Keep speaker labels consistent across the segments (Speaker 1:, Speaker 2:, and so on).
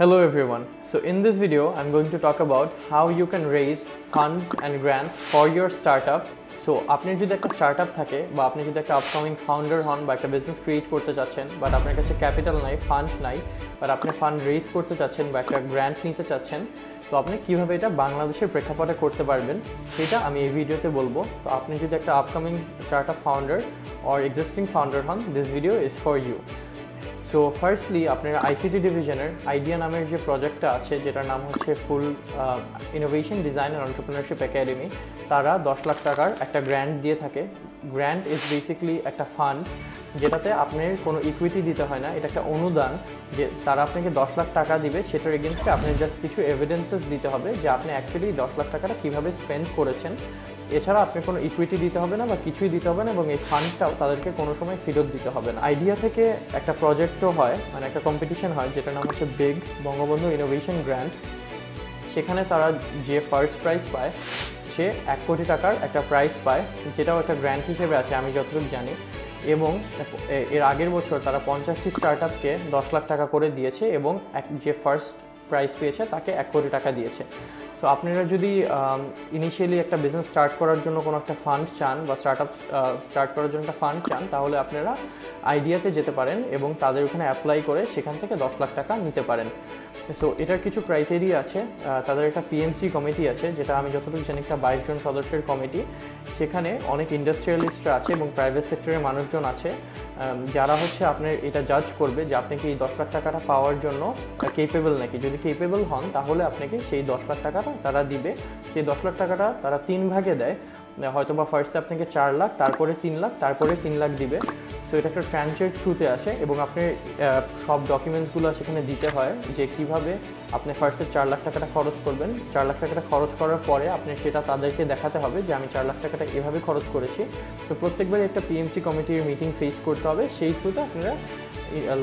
Speaker 1: Hello everyone. So in this video, I'm going to talk about how you can raise funds and grants for your startup. So আপনি যদি একটা startup থাকে বা আপনি যদি একটা আপকামিং ফাউন্ডার হন বা একটা বিজনেস ক্রিয়েট করতে চাচ্ছেন বাট আপনার কাছে ক্যাপিটাল নাই, ফান্ড নাই, বাট আপনি ফান্ড রেজ করতে চাচ্ছেন বা একটা গ্র্যান্ট নিতে চাচ্ছেন, তো আপনি কীভাবে এটা বাংলাদেশের প্রেক্ষাপটে করতে পারবেন সেটা আমি এই ভিডিওতে বলবো। তো আপনি যদি একটা upcoming startup founder or existing founder হন, this video is for you. So firstly আপনার আইসিটি ডিভিশনের আইডিয়া নামের যে প্রজেক্টটা আছে, যেটার নাম হচ্ছে full innovation design and entrepreneurship academy, তারা 10 লাখ টাকার একটা গ্র্যান্ট দিয়ে থাকে। গ্র্যান্ট ইজ বেসিক্যালি একটা ফান্ড যেটাতে আপনার কোনো ইকুইটি দিতে হয় না, এটা একটা অনুদান যে তারা আপনাকে 10 লাখ টাকা দিবে, সেটার এগেনস্টে আপনার জাস্ট কিছু এভিডেন্সেস দিতে হবে যে আপনি অ্যাকচুয়ালি 10 লাখ টাকাটা কীভাবে স্পেন্ড করেছেন। এছাড়া আপনি কোনো ইকুইটি দিতে হবে না বা কিছুই দিতে হবে না, এবং এই ফান্ডটাও তাদেরকে কোনো সময় ফেরত দিতে হবে না। আইডিয়া থেকে একটা প্রজেক্টও হয়, মানে একটা কম্পিটিশন হয় যেটার নাম হচ্ছে বিগ বঙ্গবন্ধু ইনোভেশন গ্র্যান্ট। সেখানে তারা যে ফার্স্ট প্রাইজ পায় সে 1 কোটি টাকার একটা প্রাইজ পায়, যেটাও একটা গ্র্যান্ট হিসেবে আছে আমি যতটুকু জানি। এবং এর আগের বছর তারা 50টি স্টার্টআপকে 10 লাখ টাকা করে দিয়েছে এবং যে ফার্স্ট প্রাইজ পেয়েছে তাকে 1 কোটি টাকা দিয়েছে। সো আপনারা যদি ইনিশিয়ালি একটা বিজনেস স্টার্ট করার জন্য কোনো একটা ফান্ড চান বা স্টার্টআপ স্টার্ট করার জন্য একটা ফান্ড চান, তাহলে আপনারা আইডিয়াতে যেতে পারেন এবং তাদের ওখানে অ্যাপ্লাই করে সেখান থেকে 10 লাখ টাকা নিতে পারেন। সো এটার কিছু ক্রাইটেরিয়া আছে। তাদের একটা পিএমসি কমিটি আছে, যেটা আমি যতটুকু জানি একটা 22 জন সদস্যের কমিটি। সেখানে অনেক ইন্ডাস্ট্রিয়ালিস্টরা আছে এবং প্রাইভেট সেক্টরের মানুষজন আছে, যারা হচ্ছে আপনার এটা জাজ করবে যে আপনি কি এই 10 লাখ টাকাটা পাওয়ার জন্য কেপেবল নাকি। যদি কেপেবল হন তাহলে আপনাকে সেই 10 লাখ টাকাটা তারা দিবে। সেই 10 লাখ টাকাটা তারা 3 ভাগে দেয়, হয়তো বা ফার্স্টে আপনাকে 4 লাখ, তারপরে 3 লাখ, তারপরে 3 লাখ দিবে। সো এটা একটা ট্রান্সের থ্রুতে আসে এবং আপনি সব ডকুমেন্টসগুলো সেখানে দিতে হয় যে কিভাবে আপনি ফার্স্টে 4 লাখ টাকাটা খরচ করবেন। 4 লাখ টাকাটা খরচ করার পরে আপনি সেটা তাদেরকে দেখাতে হবে যে আমি 4 লাখ টাকাটা এভাবে খরচ করেছি। তো প্রত্যেকবারই একটা পিএমসি কমিটির মিটিং ফেস করতে হবে, সেই থ্রুতে আপনারা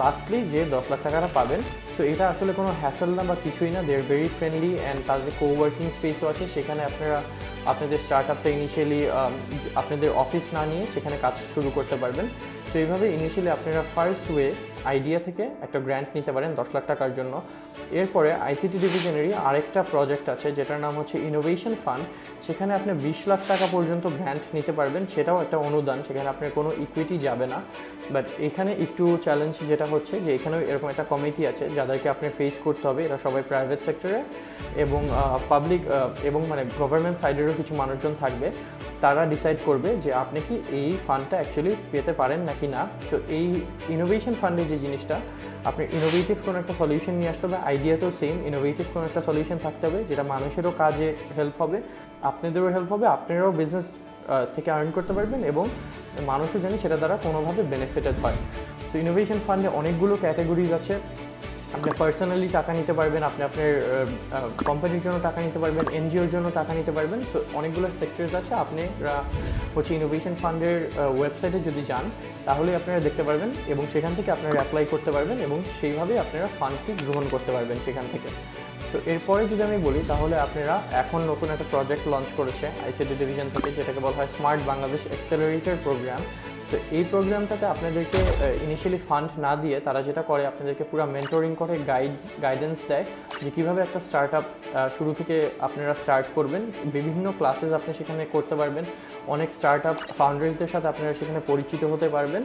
Speaker 1: লাস্টলি যে 10 লাখ টাকাটা পাবেন। সো এটা আসলে কোনো হ্যাসেল না বা কিছুই না, দে আর ভেরি ফ্রেন্ডলি অ্যান্ড তাদের কোওয়ার্কিং স্পেসও আছে। সেখানে আপনারা আপনাদের স্টার্টআপটা ইনিশিয়ালি আপনাদের অফিস না নিয়ে সেখানে কাজ শুরু করতে পারবেন। তো এইভাবে ইনিশিয়ালি আপনারা ফার্স্ট ওয়ে আইডিয়া থেকে একটা গ্র্যান্ট নিতে পারেন 10 লাখ টাকার জন্য। এরপরে আইসিটি ডিভিশনেরই আরেকটা প্রজেক্ট আছে যেটার নাম হচ্ছে ইনোভেশন ফান্ড। সেখানে আপনি 20 লাখ টাকা পর্যন্ত গ্র্যান্ট নিতে পারবেন, সেটাও একটা অনুদান, সেখানে আপনার কোনো ইকুইটি যাবে না। বাট এখানে একটু চ্যালেঞ্জ যেটা হচ্ছে যে এখানেও এরকম একটা কমিটি আছে যাদেরকে আপনি ফেস করতে হবে। এরা সবাই প্রাইভেট সেক্টরে এবং পাবলিক এবং মানে গভর্নমেন্ট সাইডেরও কিছু মানুষজন থাকবে। তারা ডিসাইড করবে যে আপনি কি এই ফান্ডটা অ্যাকচুয়ালি পেতে পারেন নাকি না। তো এই ইনোভেশন ফান্ডে যে জিনিসটা, আপনি ইনোভেটিভ কোনো একটা সলিউশন নিয়ে আসতে হবে। আইডিয়াতেও সেম, ইনোভেটিভ কোনো একটা সলিউশন থাকতে হবে যেটা মানুষেরও কাজে হেল্প হবে, আপনাদেরও হেল্প হবে, আপনারাও বিজনেস থেকে আর্ন করতে পারবেন এবং মানুষও জানি সেটা দ্বারা কোনোভাবে বেনিফিটেড হয়। তো ইনোভেশন ফান্ডে অনেকগুলো ক্যাটাগরিজ আছে। আপনি পার্সোনালি টাকা নিতে পারবেন, আপনি আপনার কোম্পানির জন্য টাকা নিতে পারবেন, এনজিওর জন্য টাকা নিতে পারবেন। সো অনেকগুলো সেক্টরস আছে। আপনারা হচ্ছে ইনোভেশন ফান্ডের ওয়েবসাইটে যদি যান তাহলে আপনারা দেখতে পারবেন এবং সেখান থেকে আপনারা অ্যাপ্লাই করতে পারবেন এবং সেইভাবেই আপনারা ফান্ডটি গ্রহণ করতে পারবেন সেখান থেকে। তো এরপরে যদি আমি বলি তাহলে আপনারা এখন নতুন একটা প্রজেক্ট লঞ্চ করেছে আইসিটি ডিভিশন থেকে, যেটাকে বলা হয় স্মার্ট বাংলাদেশ অ্যাক্সেলারেটর প্রোগ্রাম। তো এই প্রোগ্রামটাতে আপনাদেরকে ইনিশিয়ালি ফান্ড না দিয়ে তারা যেটা করে আপনাদেরকে পুরো মেন্টরিং করে গাইডেন্স দেয় যে কীভাবে একটা স্টার্টআপ শুরু থেকে আপনারা স্টার্ট করবেন। বিভিন্ন ক্লাসেস আপনি সেখানে করতে পারবেন, অনেক স্টার্টআপ ফাউন্ডার্সদের সাথে আপনারা সেখানে পরিচিত হতে পারবেন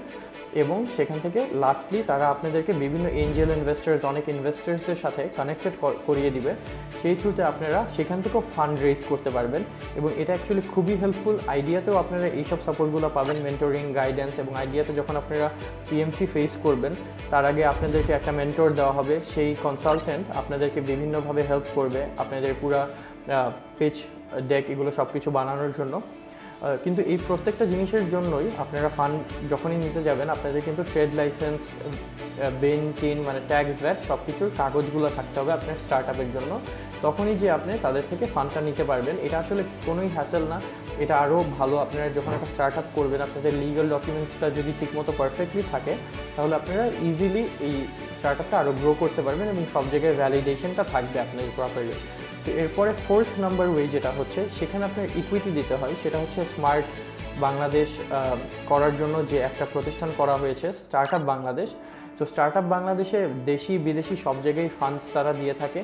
Speaker 1: এবং সেখান থেকে লাস্টলি তারা আপনাদেরকে বিভিন্ন এঞ্জেল ইনভেস্টার্স, অনেক ইনভেস্টার্সদের সাথে কানেক্টেড করিয়ে দিবে। সেই থ্রুতে আপনারা সেখান থেকেও ফান্ড রেজ করতে পারবেন এবং এটা অ্যাকচুয়ালি খুবই হেল্পফুল। আইডিয়াতেও আপনারা এইসব সাপোর্টগুলো পাবেন, মেন্টরিং, গাইডেন্স, এবং আইডিয়াতে যখন আপনারা পিএমসি ফেস করবেন তার আগে আপনাদেরকে একটা মেন্টর দেওয়া হবে। সেই কনসালটেন্ট আপনাদেরকে বিভিন্নভাবে হেল্প করবে আপনাদের পুরা পিচ ডেক এগুলো সব কিছু বানানোর জন্য। কিন্তু এই প্রত্যেকটা জিনিসের জন্যই আপনারা ফান্ড যখনই নিতে যাবেন আপনাদের কিন্তু ট্রেড লাইসেন্স, বেন টিন মানে ট্যাক্স, ভ্যাট সব কিছুর কাগজগুলো থাকতে হবে আপনার স্টার্টআপের জন্য। তখনই যে আপনি তাদের থেকে ফান্ডটা নিতে পারবেন। এটা আসলে কোনোই হ্যাসেল না, এটা আরও ভালো। আপনারা যখন একটা স্টার্টআপ করবেন আপনাদের লিগাল ডকুমেন্টসটা যদি ঠিকমতো পারফেক্টলি থাকে তাহলে আপনারা ইজিলি এই স্টার্টআপটা আরও গ্রো করতে পারবেন এবং সব জায়গায় ভ্যালিডেশনটা থাকবে আপনাদের প্রপারলি। তো এরপরে 4th নাম্বার ওয়ে যেটা হচ্ছে সেখানে আপনার ইকুইটি দিতে হয়, সেটা হচ্ছে স্মার্ট বাংলাদেশ করার জন্য যে একটা প্রতিষ্ঠান করা হয়েছে স্টার্টআপ বাংলাদেশ। তো স্টার্টআপ বাংলাদেশে দেশি বিদেশি সব জায়গায় ফান্ডস তারা দিয়ে থাকে।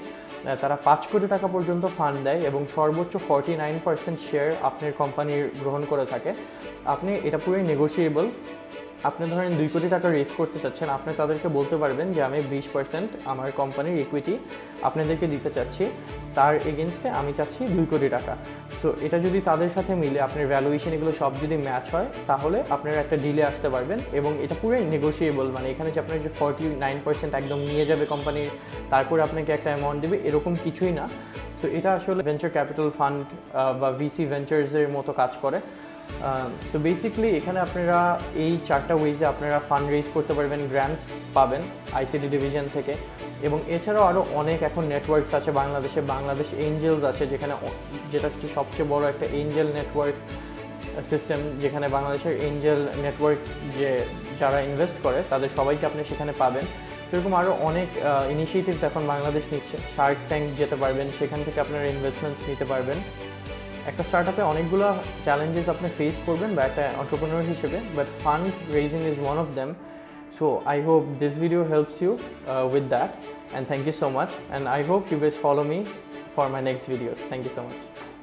Speaker 1: তারা 5 কোটি টাকা পর্যন্ত ফান্ড দেয় এবং সর্বোচ্চ 49% শেয়ার আপনার কোম্পানির গ্রহণ করে থাকে। আপনি এটা পুরোই নেগোশিয়েবল। আপনি ধরেন 2 কোটি টাকা রেজ করতে চাচ্ছেন, আপনি তাদেরকে বলতে পারবেন যে আমি 20% আমার কোম্পানির ইকুইটি আপনাদেরকে দিতে চাচ্ছি, তার এগেনস্টে আমি চাচ্ছি 2 কোটি টাকা। তো এটা যদি তাদের সাথে মিলে আপনার ভ্যালুয়েশন এগুলো সব যদি ম্যাচ হয় তাহলে আপনারা একটা ডিলে আসতে পারবেন এবং এটা পুরোই নেগোশিয়েবল। মানে এখানে যে আপনার যে 49% একদম নিয়ে যাবে কোম্পানির, তারপরে আপনাকে একটা অ্যামাউন্ট দেবে, এরকম কিছুই না। তো এটা আসলে ভেঞ্চার ক্যাপিটাল ফান্ড বা ভিসি ভেঞ্চার্সের মতো কাজ করে। সো বেসিক্যালি এখানে আপনারা এই 4টা ওয়েজে আপনারা ফান্ড রেজ করতে পারবেন, গ্র্যান্টস পাবেন আইসিটি ডিভিশন থেকে। এবং এছাড়াও আরও অনেক এখন নেটওয়ার্কস আছে বাংলাদেশে। বাংলাদেশ এঞ্জেলস আছে, যেটা হচ্ছে সবচেয়ে বড় একটা এঞ্জেল নেটওয়ার্ক সিস্টেম, যেখানে বাংলাদেশের এঞ্জেল নেটওয়ার্ক যারা ইনভেস্ট করে তাদের সবাইকে আপনি সেখানে পাবেন। সেরকম আরও অনেক ইনিশিয়েটিভস এখন বাংলাদেশ নিচ্ছে। শার্ক ট্যাঙ্ক যেতে পারবেন, সেখান থেকে আপনারা ইনভেস্টমেন্টস নিতে পারবেন। একটা স্টার্টআপে অনেকগুলো চ্যালেঞ্জেস আপনি ফেস করবেন বা একটা এন্টারপ্রেনিউর হিসেবে, but fund raising is one of them. So I hope this video helps you with that, and thank you so much, and I hope you guys follow me for my next videos. Thank you so much.